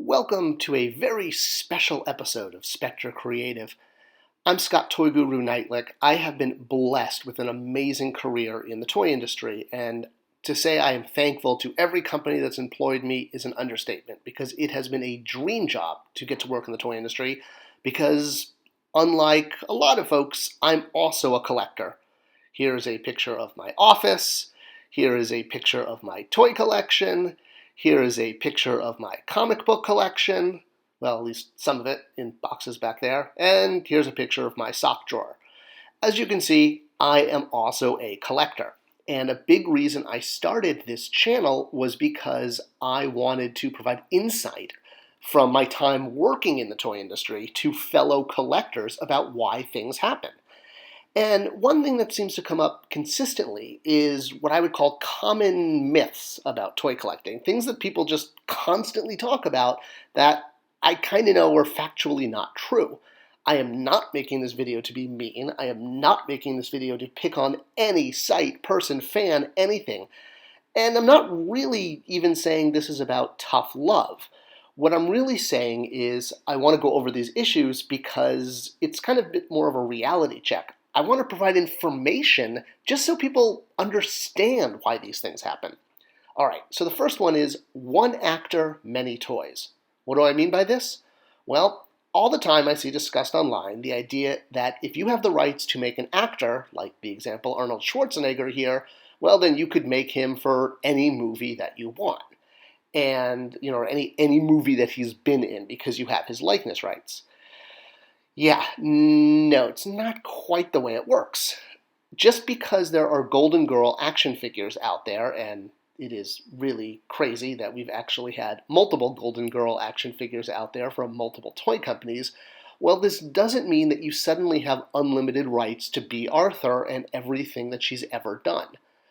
Welcome to a very special episode of Spector Creative. I'm Toy Guru Neitlich. I have been blessed with an amazing career in the toy industry, and to say I am thankful to every company that's employed me is an understatement, because it has been a dream job to get to work in the toy industry, because unlike a lot of folks, I'm also a collector. Here's a picture of my office. Here is a picture of my toy collection. Here is a picture of my comic book collection, well, at least some of it in boxes back there, and here's a picture of my sock drawer. As you can see, I am also a collector, and a big reason I started this channel was because I wanted to provide insight from my time working in the toy industry to fellow collectors about why things happen. And one thing that seems to come up consistently is what I would call common myths about toy collecting, things that people just constantly talk about that I kind of know are factually not true. I am not making this video to be mean. I am not making this video to pick on any site, person, fan, anything. And I'm not really even saying this is about tough love. What I'm really saying is I want to go over these issues because it's kind of a bit more of a reality check. I want to provide information just so people understand why these things happen. All right, so the first one is one actor, many toys. What do I mean by this? Well, all the time I see discussed online the idea that if you have the rights to make an actor, like the example Arnold Schwarzenegger here, well, then you could make him for any movie that you want. And, or any movie that he's been in because you have his likeness rights. Yeah, no, it's not quite the way it works. Just because there are Golden Girl action figures out there, and it is really crazy that we've actually had multiple Golden Girl action figures out there from multiple toy companies, well, this doesn't mean that you suddenly have unlimited rights to Bea Arthur and everything that she's ever done.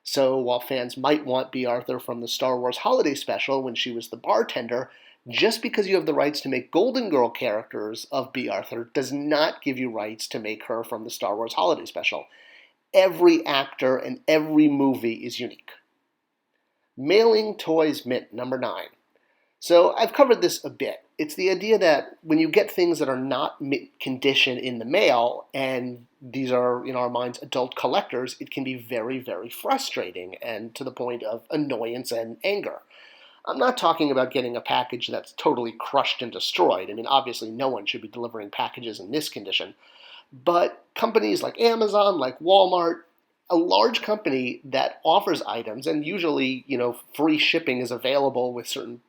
So while fans might want Bea Arthur from the Star Wars Holiday Special when she was the bartender, just because you have the rights to make Golden Girl characters of Bea Arthur does not give you rights to make her from the Star Wars Holiday Special. Every actor and every movie is unique. Mailing toys mint, number 9. So I've covered this a bit. It's the idea that when you get things that are not mint condition in the mail, and these are, in our minds, adult collectors, it can be very, very frustrating and to the point of annoyance and anger. I'm not talking about getting a package that's totally crushed and destroyed. I mean, obviously no one should be delivering packages in this condition. But companies like Amazon, like Walmart, a large company that offers items, and usually, free shipping is available with certain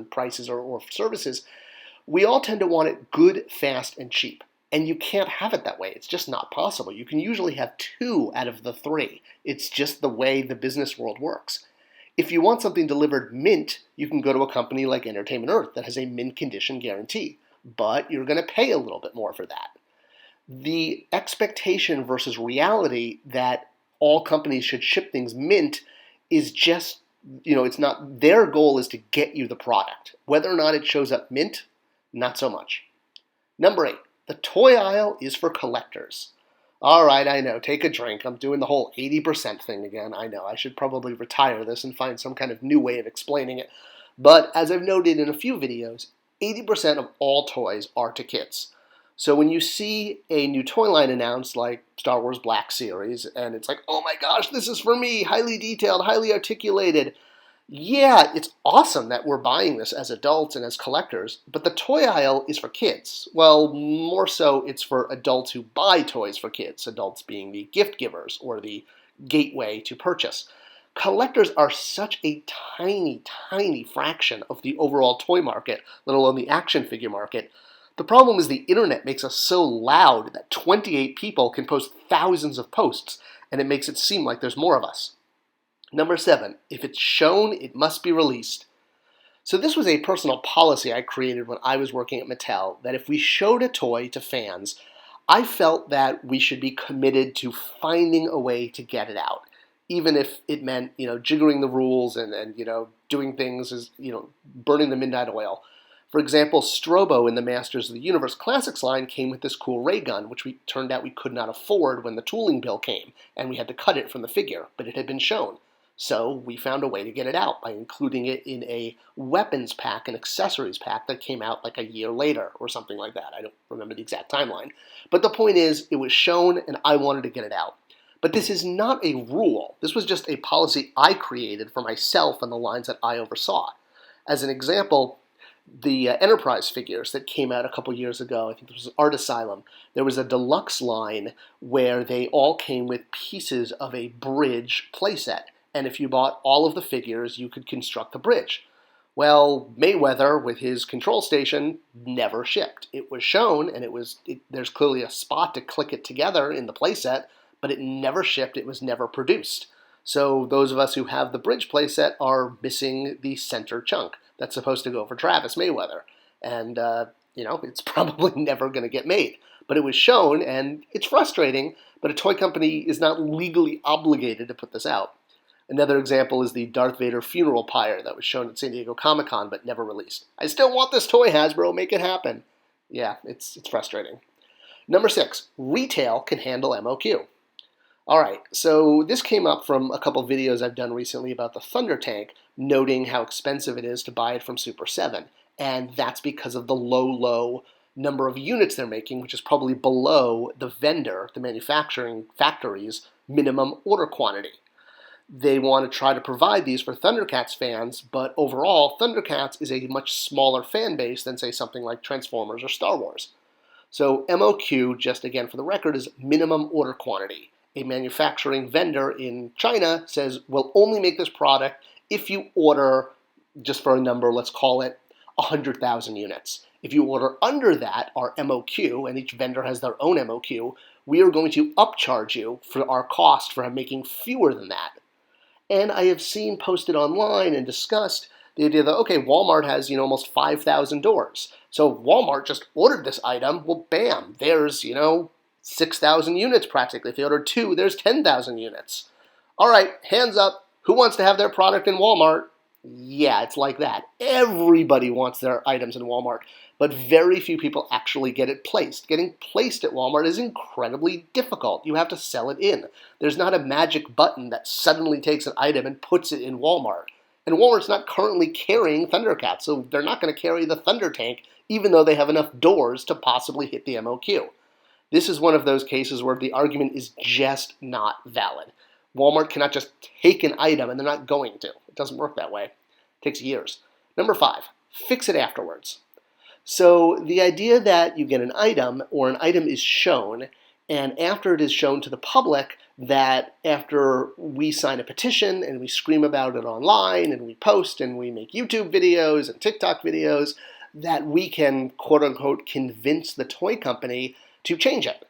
prices or services, we all tend to want it good, fast, and cheap. And you can't have it that way. It's just not possible. You can usually have 2 out of the 3. It's just the way the business world works. If you want something delivered mint, you can go to a company like Entertainment Earth that has a mint condition guarantee, but you're going to pay a little bit more for that. The expectation versus reality that all companies should ship things mint is just, it's not, their goal is to get you the product. Whether or not it shows up mint, not so much. Number 8, the toy aisle is for collectors. All right, I know, take a drink. I'm doing the whole 80% thing again. I know, I should probably retire this and find some kind of new way of explaining it. But as I've noted in a few videos, 80% of all toys are to kids. So when you see a new toy line announced like Star Wars Black Series, and it's like, oh my gosh, this is for me, highly detailed, highly articulated. Yeah, it's awesome that we're buying this as adults and as collectors, but the toy aisle is for kids. Well, more so, it's for adults who buy toys for kids, adults being the gift givers or the gateway to purchase. Collectors are such a tiny, tiny fraction of the overall toy market, let alone the action figure market. The problem is the internet makes us so loud that 28 people can post thousands of posts, and it makes it seem like there's more of us. Number 7, if it's shown, it must be released. So this was a personal policy I created when I was working at Mattel, that if we showed a toy to fans, I felt that we should be committed to finding a way to get it out, even if it meant, jiggering the rules and doing things as, burning the midnight oil. For example, Strobo in the Masters of the Universe Classics line came with this cool ray gun, which turned out we could not afford when the tooling bill came, and we had to cut it from the figure, but it had been shown. So we found a way to get it out by including it in a weapons pack, an accessories pack that came out like a year later or something like that. I don't remember the exact timeline. But the point is, it was shown and I wanted to get it out. But this is not a rule. This was just a policy I created for myself and the lines that I oversaw. As an example, the Enterprise figures that came out a couple years ago, I think this was Art Asylum, there was a deluxe line where they all came with pieces of a bridge playset. And if you bought all of the figures, you could construct the bridge. Well, Mayweather, with his control station, never shipped. It was shown, and there's clearly a spot to click it together in the playset, but it never shipped. It was never produced. So those of us who have the bridge playset are missing the center chunk that's supposed to go for Travis Mayweather. And, it's probably never going to get made. But it was shown, and it's frustrating, but a toy company is not legally obligated to put this out. Another example is the Darth Vader funeral pyre that was shown at San Diego Comic-Con but never released. I still want this toy, Hasbro. Make it happen. Yeah, it's frustrating. Number 6, retail can handle MOQ. All right, so this came up from a couple videos I've done recently about the Thunder Tank, noting how expensive it is to buy it from Super 7. And that's because of the low number of units they're making, which is probably below the vendor, the manufacturing factory's minimum order quantity. They want to try to provide these for Thundercats fans, but overall, Thundercats is a much smaller fan base than, say, something like Transformers or Star Wars. So MOQ, just again for the record, is minimum order quantity. A manufacturing vendor in China says, we'll only make this product if you order, just for a number, let's call it 100,000 units. If you order under that, our MOQ, and each vendor has their own MOQ, we are going to upcharge you for our cost for making fewer than that. And I have seen posted online and discussed the idea that, okay, Walmart has, almost 5,000 doors. So Walmart just ordered this item. Well, bam, there's, 6,000 units practically. If they ordered 2, there's 10,000 units. All right, hands up. Who wants to have their product in Walmart? Yeah, it's like that. Everybody wants their items in Walmart, but very few people actually get it placed. Getting placed at Walmart is incredibly difficult. You have to sell it in. There's not a magic button that suddenly takes an item and puts it in Walmart. And Walmart's not currently carrying Thundercats, so they're not going to carry the Thunder Tank, even though they have enough doors to possibly hit the MOQ. This is one of those cases where the argument is just not valid. Walmart cannot just take an item and they're not going to. It doesn't work that way. It takes years. Number 5, fix it afterwards. So the idea that you get an item or an item is shown, and after it is shown to the public, that after we sign a petition and we scream about it online and we post and we make YouTube videos and TikTok videos, that we can quote unquote convince the toy company to change it.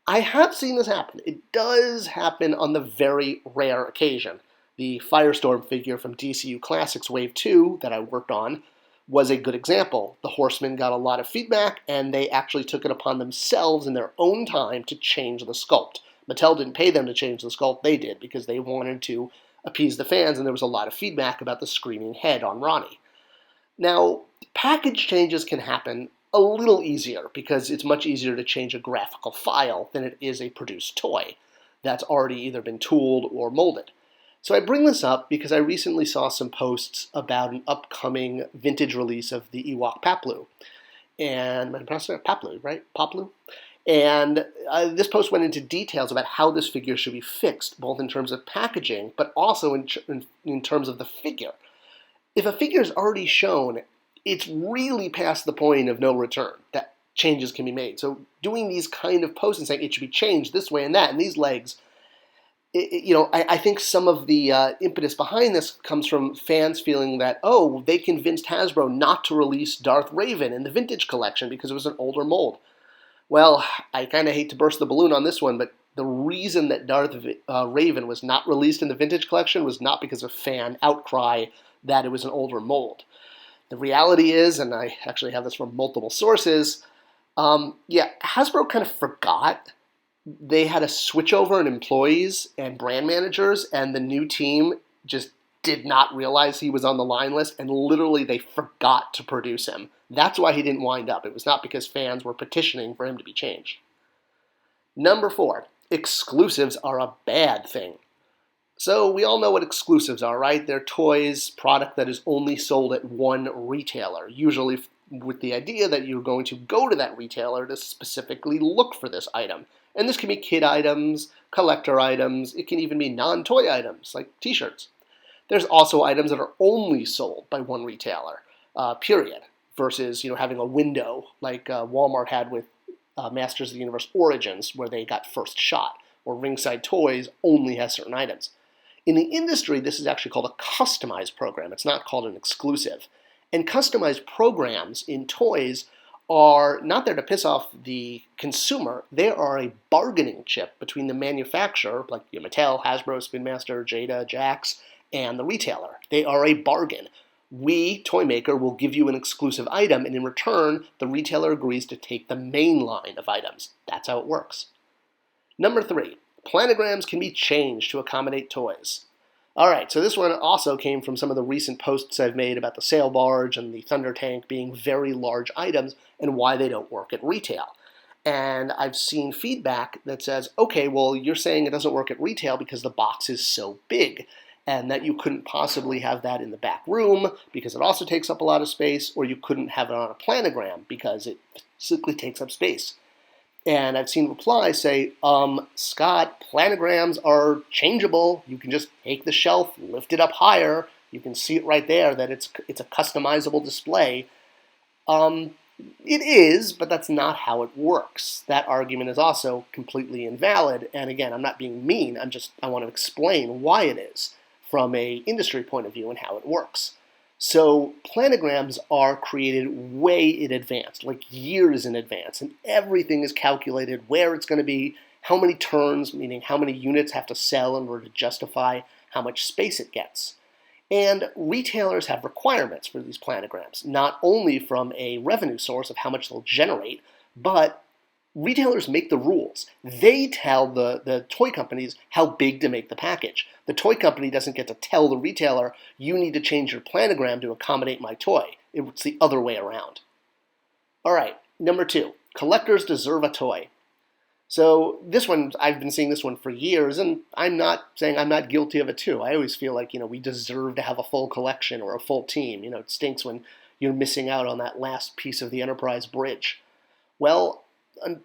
I have seen this happen. It does happen on the very rare occasion. The Firestorm figure from DCU Classics Wave 2 that I worked on was a good example. The Horsemen got a lot of feedback, and they actually took it upon themselves in their own time to change the sculpt. Mattel didn't pay them to change the sculpt, they did, because they wanted to appease the fans, and there was a lot of feedback about the screaming head on Ronnie. Now, package changes can happen a little easier because it's much easier to change a graphical file than it is a produced toy that's already either been tooled or molded. So I bring this up because I recently saw some posts about an upcoming vintage release of the Ewok Paplu. And I'm pronouncing it Paplu, right? Paplu? And this post went into details about how this figure should be fixed, both in terms of packaging, but also in terms of the figure. If a figure is already shown, it's really past the point of no return that changes can be made. So doing these kind of posts and saying it should be changed this way and that, and these legs, I think some of the impetus behind this comes from fans feeling that, they convinced Hasbro not to release Darth Raven in the vintage collection because it was an older mold. Well, I kind of hate to burst the balloon on this one, but the reason that Darth Raven was not released in the vintage collection was not because of fan outcry that it was an older mold. The reality is, and I actually have this from multiple sources, Hasbro kind of forgot. They had a switchover in employees and brand managers, and the new team just did not realize he was on the line list, and literally they forgot to produce him. That's why he didn't wind up. It was not because fans were petitioning for him to be changed. Number 4, exclusives are a bad thing. So we all know what exclusives are, right? They're toys, product that is only sold at one retailer, usually with the idea that you're going to go to that retailer to specifically look for this item. And this can be kid items, collector items, it can even be non-toy items like t-shirts. There's also items that are only sold by one retailer, period, versus having a window like Walmart had with Masters of the Universe Origins, where they got first shot, or Ringside Toys only has certain items. In the industry, this is actually called a customized program. It's not called an exclusive. And customized programs in toys are not there to piss off the consumer. They are a bargaining chip between the manufacturer, like Mattel, Hasbro, Spin Master, Jada, Jax, and the retailer. They are a bargain. We, toy maker, will give you an exclusive item, and in return, the retailer agrees to take the main line of items. That's how it works. Number 3, planograms can be changed to accommodate toys. All right, so this one also came from some of the recent posts I've made about the sail barge and the thunder tank being very large items and why they don't work at retail. And I've seen feedback that says, okay, well, you're saying it doesn't work at retail because the box is so big, and that you couldn't possibly have that in the back room because it also takes up a lot of space, or you couldn't have it on a planogram because it simply takes up space. And I've seen replies say, Scott, planograms are changeable. You can just take the shelf, lift it up higher. You can see it right there that it's a customizable display. It is, but that's not how it works. That argument is also completely invalid. And again, I'm not being mean. I want to explain why it is from an industry point of view and how it works. So planograms are created way in advance, like years in advance, and everything is calculated where it's going to be, how many turns, meaning how many units have to sell in order to justify how much space it gets. And retailers have requirements for these planograms, not only from a revenue source of how much they'll generate, but retailers make the rules. They tell the toy companies how big to make the package. The toy company doesn't get to tell the retailer, you need to change your planogram to accommodate my toy. It's the other way around. All right, number 2, collectors deserve a toy. So this one, I've been seeing this one for years, and I'm not saying I'm not guilty of it too. I always feel like, we deserve to have a full collection or a full team. It stinks when you're missing out on that last piece of the Enterprise bridge. Well,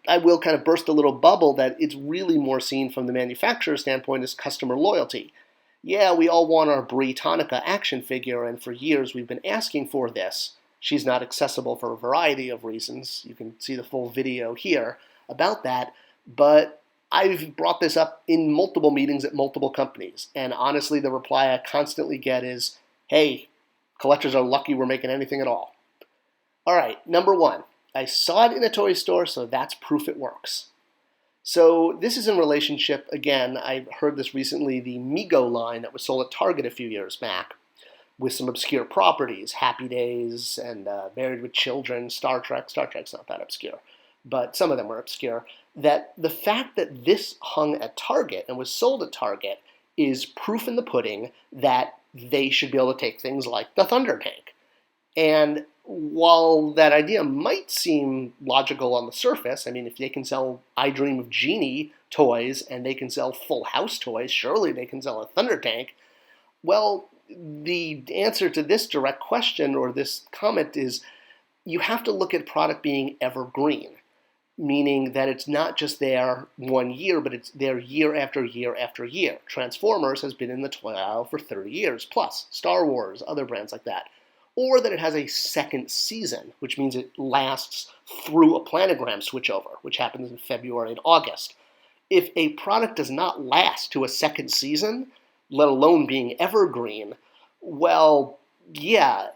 I will kind of burst a little bubble that it's really more seen from the manufacturer standpoint as customer loyalty. Yeah, we all want our Brie Tonica action figure, and for years we've been asking for this. She's not accessible for a variety of reasons. You can see the full video here about that, but I've brought this up in multiple meetings at multiple companies, and honestly the reply I constantly get is, hey, collectors are lucky we're making anything at all. All right, number 1. I saw it in a toy store, so that's proof it works. So this is in relationship, again, I heard this recently, the Mego line that was sold at Target a few years back with some obscure properties, Happy Days and Married with Children, Star Trek. Star Trek's not that obscure, but some of them were obscure. That the fact that this hung at Target and was sold at Target is proof in the pudding that they should be able to take things like the Thunder Tank. And while that idea might seem logical on the surface, I mean, if they can sell I Dream of Jeannie toys and they can sell Full House toys, surely they can sell a Thunder Tank. Well, the answer to this direct question or this comment is you have to look at product being evergreen, meaning that it's not just there one year, but it's there year after year after year. Transformers has been in the toy aisle for 30 years plus, Star Wars, other brands like that. Or that it has a second season, which means it lasts through a planogram switchover, which happens in February and August. If a product does not last to a second season, let alone being evergreen, well, yeah,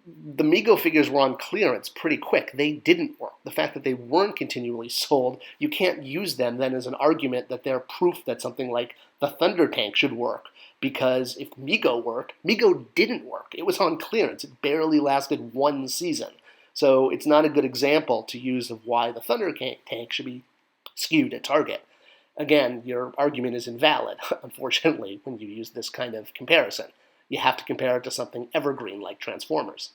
the Mego figures were on clearance pretty quick. They didn't work. The fact that they weren't continually sold, you can't use them then as an argument that they're proof that something like the Thunder Tank should work. Because if Mego worked, Mego didn't work. It was on clearance. It barely lasted one season. So it's not a good example to use of why the Thunder Tank should be skewed at Target. Again, your argument is invalid, unfortunately, when you use this kind of comparison. You have to compare it to something evergreen like Transformers.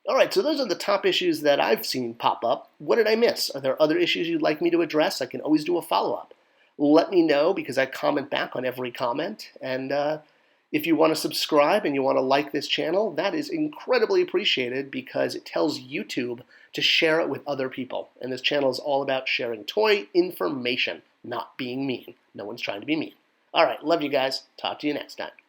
All right, so those are the top issues that I've seen pop up. What did I miss? Are there other issues you'd like me to address? I can always do a follow-up. let me know because I comment back on every comment. And if you want to subscribe and you want to like this channel, that is incredibly appreciated because it tells YouTube to share it with other people. And this channel is all about sharing toy information, not being mean. No one's trying to be mean. All right, love you guys. Talk to you next time.